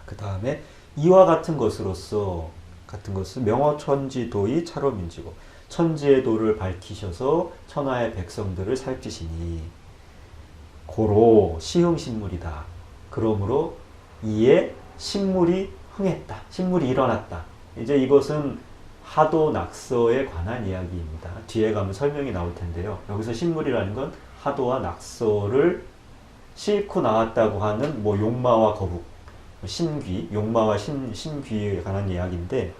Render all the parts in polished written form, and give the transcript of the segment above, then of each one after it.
그 다음에 이와 같은 것으로서 명어천지도의 차로민지고 천지의 도를 밝히셔서 천하의 백성들을 살피시니 고로 시흥신물이다. 그러므로 이에 신물이 흥했다. 신물이 일어났다. 이제 이것은 하도 낙서에 관한 이야기입니다. 뒤에 가면 설명이 나올 텐데요. 여기서 신물이라는 건 하도와 낙서를 싣고 나왔다고 하는 뭐 용마와 거북, 신귀, 용마와 신귀에 관한 이야기인데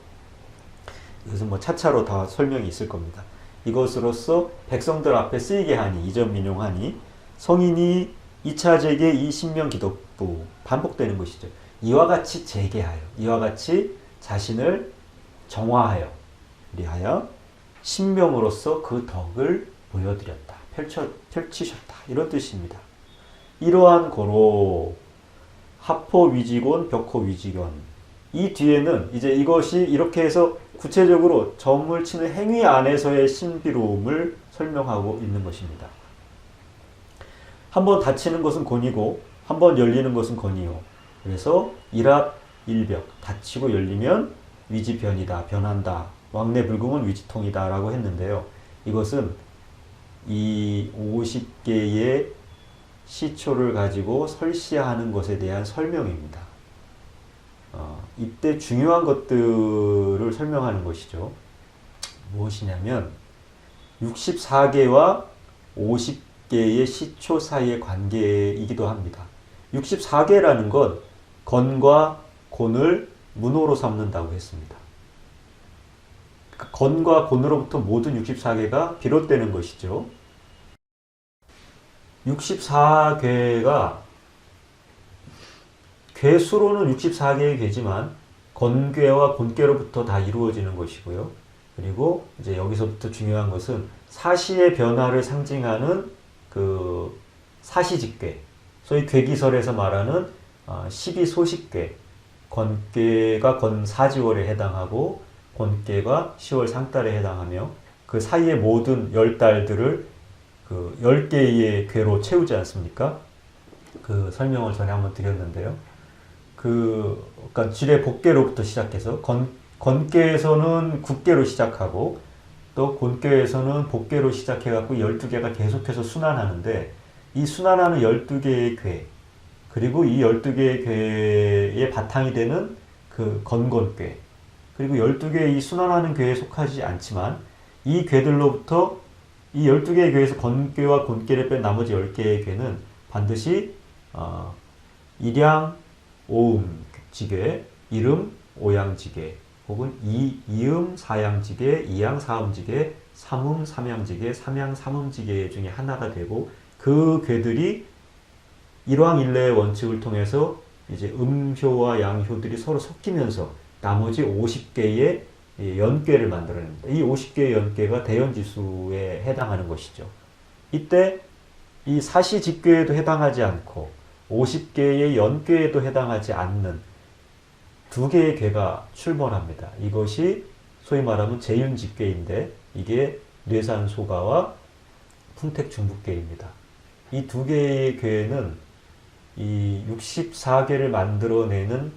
이것은 뭐 차차로 다 설명이 있을 겁니다. 이것으로서 백성들 앞에 쓰이게 하니, 이전민용하니 성인이 2차 제게 이 신명 기독부 반복되는 것이죠. 이와 같이 재개하여, 이와 같이 자신을 정화하여, 리하여 신명으로서 그 덕을 보여드렸다. 펼치셨다. 이런 뜻입니다. 이러한 고로 하포 위지곤 벽호 위지견 이 뒤에는 이제 이것이 이렇게 해서 구체적으로 점을 치는 행위 안에서의 신비로움을 설명하고 있는 것입니다. 한번 닫히는 것은 곤이고 한번 열리는 것은 건이요. 그래서 일합 일벽 닫히고 열리면 위지변이다. 변한다. 왕래불궁은 위지통이다 라고 했는데요. 이것은 이 50개의 시초를 가지고 설시하는 것에 대한 설명입니다. 이때 중요한 것들을 설명하는 것이죠. 무엇이냐면 64개와 50개의 시초 사이의 관계이기도 합니다. 64개라는 건 건과 곤을 문호로 삼는다고 했습니다. 건과 곤으로부터 모든 64개가 비롯되는 것이죠. 64괴가 괴수로는 64개의 괴지만 건괴와 곤괴로부터 다 이루어지는 것이고요. 그리고 이제 여기서부터 중요한 것은 사시의 변화를 상징하는 그 사시직괴, 소위 괴기설에서 말하는 12소식괴, 건괴가 건사지월에 해당하고 곤괴가 10월 상달에 해당하며 그 사이의 모든 10달들을 그 10개의 괴로 채우지 않습니까? 그 설명을 전에 한번 드렸는데요. 그러니까 지뢰 복괴로부터 시작해서 건괴에서는 국괴로 시작하고 또 곤괴에서는 복괴로 시작해갖고 12개가 계속해서 순환하는데 이 순환하는 12개의 괴 그리고 이 12개의 괴의 바탕이 되는 그 건곤괴 그리고 12개의 이 순환하는 괴에 속하지 않지만 이 괴들로부터 이 12개의 괴에서 건괴와 곤괴를 뺀 나머지 10개의 괴는 반드시 일양 오음지괴, 일음 오양지괴 혹은 이음 사양지괴, 이양 사음지괴, 삼음 삼양지괴, 삼양 삼음지괴 중에 하나가 되고 그 괴들이 일왕일래의 원칙을 통해서 이제 음효와 양효들이 서로 섞이면서 나머지 50개의 연괴를 만들어냅니다. 이 50개의 연괴가 대연지수에 해당하는 것이죠. 이때 이 사시직괴에도 해당하지 않고 50개의 연괴에도 해당하지 않는 두 개의 괴가 출몰합니다. 이것이 소위 말하면 재윤직괴인데 이게 뇌산소가와 풍택중북괴입니다. 이 두 개의 괴는 이 64개를 만들어내는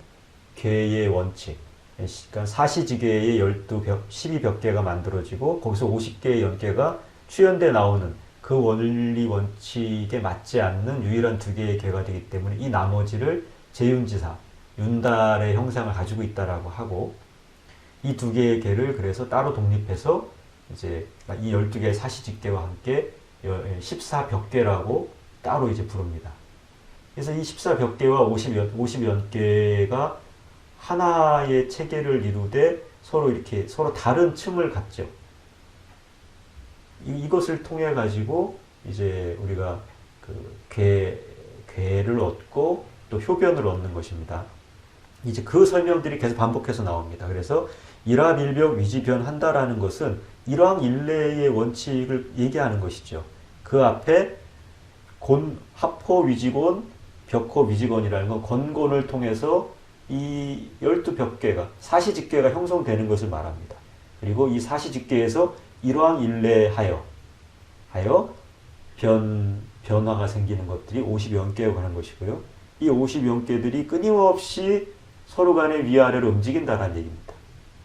괴의 원칙, 그러니까 사시지괴의 12벽계가 만들어지고 거기서 50개의 연계가 추연돼 나오는 그 원리 원칙에 맞지 않는 유일한 두 개의 괴가 되기 때문에 이 나머지를 재윤지사, 윤달의 형상을 가지고 있다라고 하고 이 두 개의 괴를 그래서 따로 독립해서 이제 이 12개의 사시직괴와 함께 14벽계라고 따로 이제 부릅니다. 그래서 이 14벽계와 50연계가 하나의 체계를 이루되 서로 이렇게 서로 다른 층을 갖죠. 이것을 통해 가지고 이제 우리가 그 괴를 얻고 또 효변을 얻는 것입니다. 이제 그 설명들이 계속 반복해서 나옵니다. 그래서 일합일벽 위지변한다라는 것은 일왕일래의 원칙을 얘기하는 것이죠. 그 앞에 합호 위지곤, 벽호 위지곤이라는 건 건곤을 통해서 이 12벽계가 사시직계가 형성되는 것을 말합니다. 그리고 이 사시직계에서 일왕일래하여 변화가 생기는 것들이 50연계에 관한 것이고요. 이 50연계들이 끊임없이 서로 간에 위아래로 움직인다라는 얘기입니다.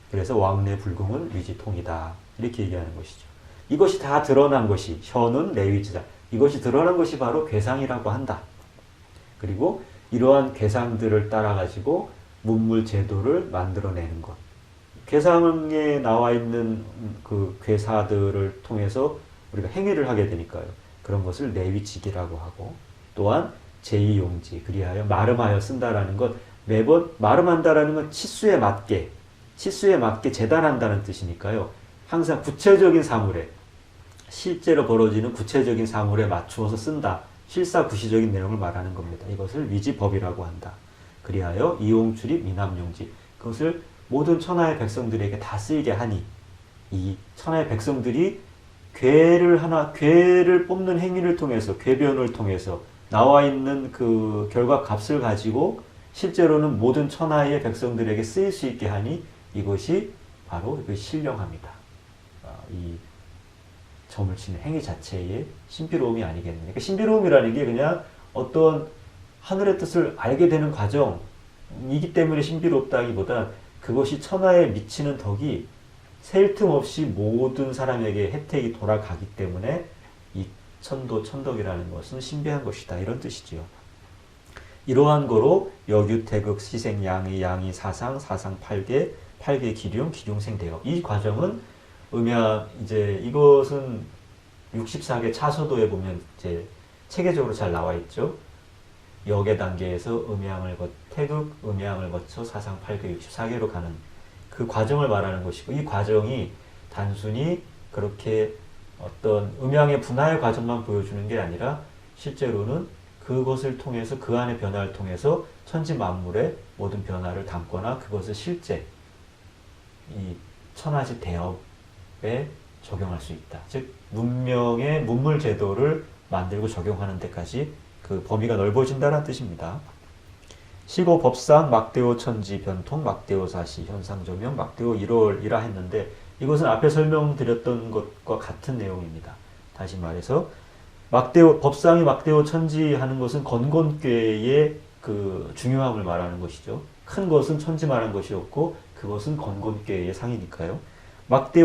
그래서 왕래 불궁은 위지통이다. 이렇게 얘기하는 것이죠. 이것이 다 드러난 것이 현은 내위지다. 이것이 드러난 것이 바로 괴상이라고 한다. 그리고 이러한 괴상들을 따라 가지고 문물 제도를 만들어내는 것. 괴상에 나와 있는 그 괴사들을 통해서 우리가 행위를 하게 되니까요. 그런 것을 내위직이라고 하고, 또한 제2용지, 그리하여 마름하여 쓴다라는 것, 매번 마름한다라는 건 치수에 맞게 재단한다는 뜻이니까요. 항상 구체적인 사물에, 실제로 벌어지는 구체적인 사물에 맞추어서 쓴다. 실사구시적인 내용을 말하는 겁니다. 이것을 위지법이라고 한다. 그리하여 이용출입 미남용지, 그것을 모든 천하의 백성들에게 다 쓰이게 하니, 이 천하의 백성들이 괴를 뽑는 행위를 통해서, 괴변을 통해서 나와 있는 그 결과값을 가지고 실제로는 모든 천하의 백성들에게 쓰일 수 있게 하니, 이것이 바로 신령합니다. 이 점을 치는 행위 자체의 신비로움이 아니겠느냐. 그러니까 신비로움이라는 게 그냥 어떤 하늘의 뜻을 알게 되는 과정이기 때문에 신비롭다기보다, 그것이 천하에 미치는 덕이 셀 틈 없이 모든 사람에게 혜택이 돌아가기 때문에 이 천도 천덕이라는 것은 신비한 것이다. 이런 뜻이지요. 이러한 거로 여규, 태극, 시생, 양의, 사상, 팔계, 기륭, 생대업. 이 과정은 이제 이것은 64개 차서도에 보면 이제 체계적으로 잘 나와 있죠. 역의 단계에서 태극, 음양을 거쳐 사상 8개, 64개로 가는 그 과정을 말하는 것이고, 이 과정이 단순히 그렇게 어떤 음양의 분화의 과정만 보여주는 게 아니라 실제로는 그것을 통해서, 그 안의 변화를 통해서 천지 만물의 모든 변화를 담거나 그것을 실제 이 천하지 대업에 적용할 수 있다. 즉 문명의 문물 제도를 만들고 적용하는 데까지 그 범위가 넓어진다는 뜻입니다. 시고 법상 막대오 천지 변통 막대오 사시 현상 조명 막대오 1월이라 했는데, 이것은 앞에 설명드렸던 것과 같은 내용입니다. 다시 말해서 법상이 막대오 천지 하는 것은 건곤괴의 그 중요함을 말하는 것이죠. 큰 것은 천지 말한 것이었고, 그것은 건곤괴의 상이니까요.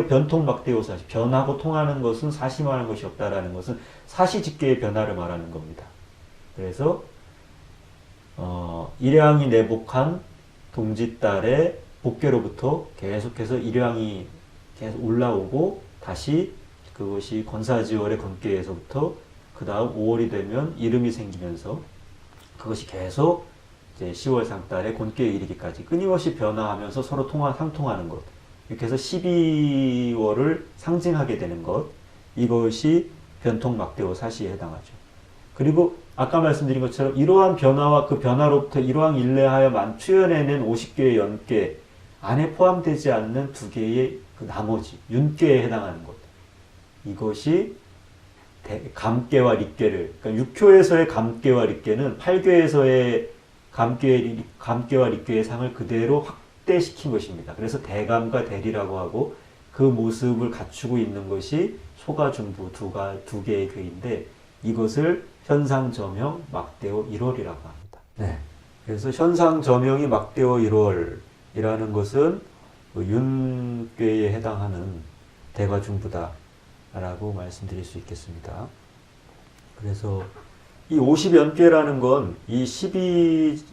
변통 막대오 사시, 변하고 통하는 것은 사시 말하는 것이 없다라는 것은 사시직계의 변화를 말하는 겁니다. 그래서 일양이 내복한 동짓달의 복괴로부터 계속해서 일양이 계속 올라오고, 다시 그것이 건사지월의 건괴에서부터 그 다음 5월이 되면 이름이 생기면서 그것이 계속 이제 10월 상달의 곤괴에 이르기까지 끊임없이 변화하면서 서로 상통하는 것, 이렇게 해서 12월을 상징하게 되는 것, 이것이 변통 막대오 사시에 해당하죠. 그리고 아까 말씀드린 것처럼 이러한 변화와 그 변화로부터 일왕일례하여 추연해낸 50개의 연계 안에 포함되지 않는 두 개의 그 나머지 윤계에 해당하는 것, 이것이 감계와 립계를, 그러니까 6교에서의 감계와 립계는 8교에서의 감계와 립계의 상을 그대로 확대시킨 것입니다. 그래서 대감과 대리라고 하고, 그 모습을 갖추고 있는 것이 소가중부 두 개의 괴인데, 이것을 현상저명 막대오 1월이라고 합니다. 네. 그래서 현상저명이 막대오 1월이라는 것은 그 윤괴에 해당하는 대과중부다 라고 말씀드릴 수 있겠습니다. 그래서 이 50연괴라는 건 이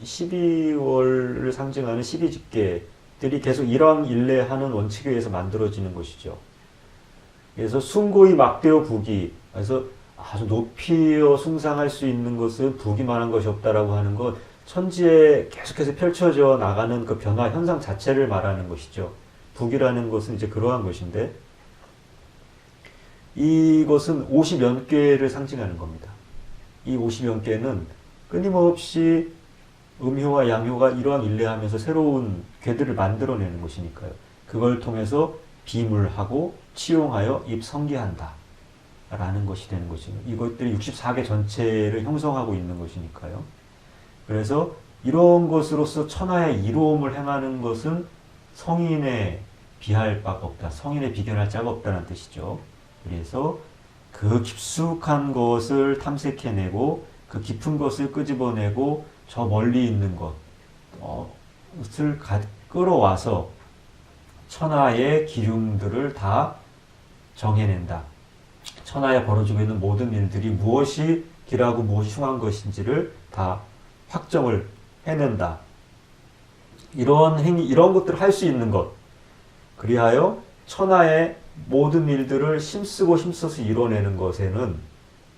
12월을 상징하는 12직계들이 계속 일왕일례하는 원칙에 의해서 만들어지는 것이죠. 그래서 숭고히 막대오 부기, 그래서 아주 높이어 숭상할 수 있는 것은 부기만한 것이 없다라고 하는 것, 천지에 계속해서 펼쳐져 나가는 그 변화 현상 자체를 말하는 것이죠. 부기라는 것은 이제 그러한 것인데, 이것은 50연계를 상징하는 겁니다. 이 50연계는 끊임없이 음효와 양효가 일왕일례하면서 새로운 궤들을 만들어내는 것이니까요. 그걸 통해서 비물하고 치용하여 입성기한다 라는 것이 되는 것이죠. 이것들이 64개 전체를 형성하고 있는 것이니까요. 그래서 이런 것으로서 천하의 이로움을 행하는 것은 성인에 비할 바가 없다, 성인에 비견할 자가 없다는 뜻이죠. 그래서 그 깊숙한 것을 탐색해내고, 그 깊은 것을 끄집어내고, 저 멀리 있는 것, 것을 끌어와서 천하의 기륭들을 다 정해낸다. 천하에 벌어지고 있는 모든 일들이 무엇이 길하고 무엇이 흉한 것인지를 다 확정을 해낸다. 이런 행위, 이런 것들을 할 수 있는 것. 그리하여 천하의 모든 일들을 힘쓰고 힘써서 이뤄내는 것에는,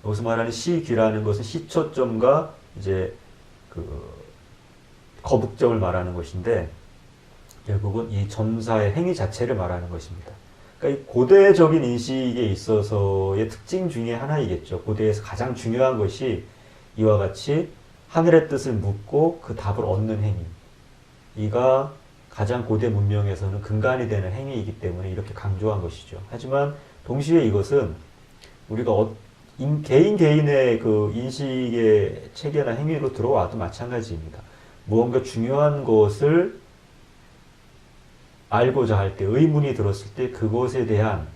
여기서 말하는 시귀라는 것은 시초점과 이제 그 거북점을 말하는 것인데, 결국은 이 전사의 행위 자체를 말하는 것입니다. 그러니까 이 고대적인 인식에 있어서의 특징 중에 하나이겠죠. 고대에서 가장 중요한 것이 이와 같이 하늘의 뜻을 묻고 그 답을 얻는 행위. 이가 가장 고대 문명에서는 근간이 되는 행위이기 때문에 이렇게 강조한 것이죠. 하지만 동시에 이것은 우리가 개인 개인의 그 인식의 체계나 행위로 들어와도 마찬가지입니다. 무언가 중요한 것을 알고자 할 때, 의문이 들었을 때 그것에 대한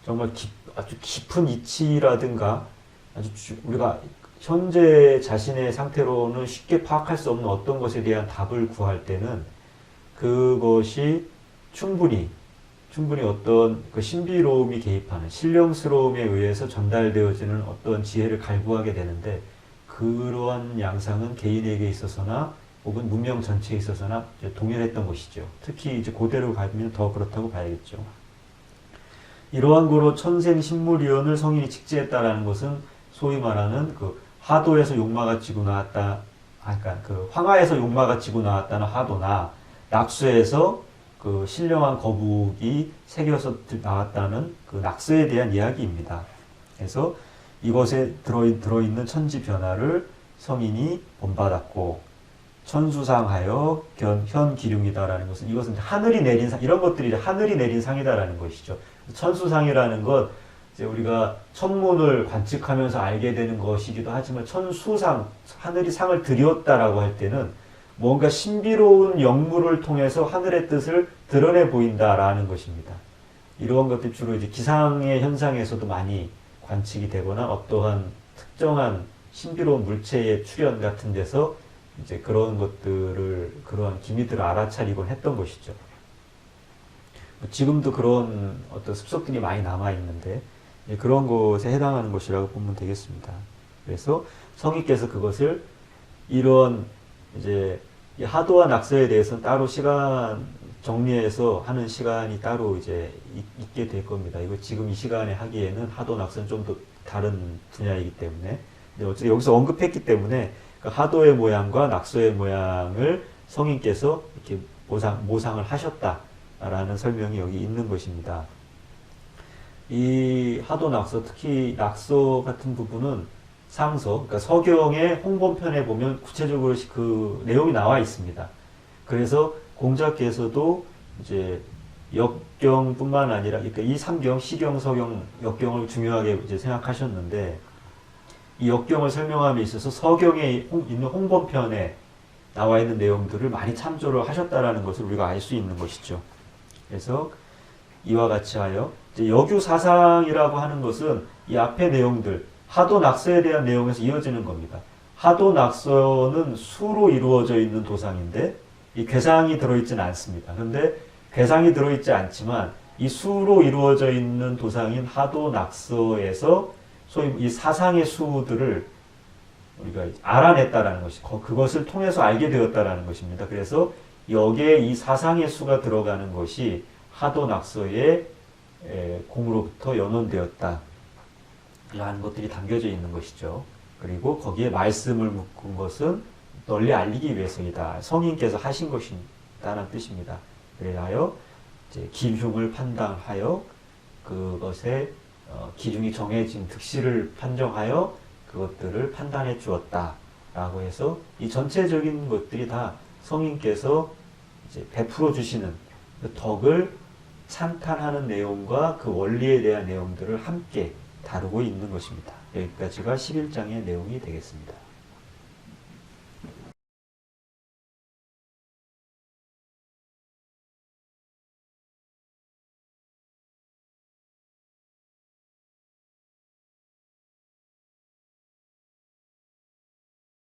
정말 아주 깊은 이치라든가 우리가 현재 자신의 상태로는 쉽게 파악할 수 없는 어떤 것에 대한 답을 구할 때는 그것이 충분히 어떤 그 신비로움이 개입하는 신령스러움에 의해서 전달되어지는 어떤 지혜를 갈구하게 되는데, 그러한 양상은 개인에게 있어서나 혹은 문명 전체에 있어서나 동일했던 것이죠. 특히 이제 고대로 가면 더 그렇다고 봐야겠죠. 이러한 고로 천생신물이언을 성인이 직제했다라는 것은 소위 말하는 그 하도에서 용마가 치고 나왔다, 그러니까 그 황하에서 용마가 치고 나왔다는 하도나 낙수에서 그 신령한 거북이 새겨서 나왔다는 그 낙서에 대한 이야기입니다. 그래서 이것에 들어있는 천지 변화를 성인이 본받았고, 천수상하여 현기륭이다라는 것은, 이것은 하늘이 내린 상, 이런 것들이 하늘이 내린 상이다라는 것이죠. 천수상이라는 것, 이제 우리가 천문을 관측하면서 알게 되는 것이기도 하지만, 천수상, 하늘이 상을 드렸다라고 할 때는 뭔가 신비로운 영물을 통해서 하늘의 뜻을 드러내 보인다라는 것입니다. 이러한 것들이 주로 이제 기상의 현상에서도 많이 관측이 되거나 어떠한 특정한 신비로운 물체의 출현 같은 데서 이제 그런 것들을, 그러한 기미들을 알아차리곤 했던 것이죠. 지금도 그런 어떤 습속들이 많이 남아있는데, 그런 것에 해당하는 것이라고 보면 되겠습니다. 그래서 성인께서 그것을 이런 이제 하도와 낙서에 대해서는 따로 시간 정리해서 하는 시간이 따로 이제 있게 될 겁니다. 이거 지금 이 시간에 하기에는 하도 낙서는 좀 더 다른 분야이기 때문에, 어쨌든 여기서 언급했기 때문에 그 하도의 모양과 낙서의 모양을 성인께서 이렇게 모상을 하셨다라는 설명이 여기 있는 것입니다. 이 하도 낙서, 특히 낙서 같은 부분은 상서, 그러니까 서경의 홍범편에 보면 구체적으로 그 내용이 나와 있습니다. 그래서 공자께서도 이제 역경뿐만 아니라, 그러니까 이 삼경, 시경, 서경, 역경을 중요하게 이제 생각하셨는데, 이 역경을 설명함에 있어서 서경에 있는 홍범편에 나와 있는 내용들을 많이 참조를 하셨다라는 것을 우리가 알 수 있는 것이죠. 그래서 이와 같이 하여 이제 여규사상이라고 하는 것은 이 앞의 내용들, 하도 낙서에 대한 내용에서 이어지는 겁니다. 하도 낙서는 수로 이루어져 있는 도상인데 이 괴상이 들어있지는 않습니다. 그런데 괴상이 들어있지 않지만 이 수로 이루어져 있는 도상인 하도 낙서에서 소위 이 사상의 수들을 우리가 알아냈다라는 것이, 그것을 통해서 알게 되었다라는 것입니다. 그래서 여기에 이 사상의 수가 들어가는 것이 하도 낙서의 공으로부터 연원되었다 라는 것들이 담겨져 있는 것이죠. 그리고 거기에 말씀을 묶은 것은 널리 알리기 위해서이다. 성인께서 하신 것이다라는 뜻입니다. 그래하여 이제 기흉을 판단하여 그것에 기흉이 정해진 득실을 판정하여 그것들을 판단해 주었다 라고 해서 이 전체적인 것들이 다 성인께서 이제 베풀어 주시는 그 덕을 찬탄하는 내용과 그 원리에 대한 내용들을 함께 다루고 있는 것입니다. 여기까지가 11장의 내용이 되겠습니다.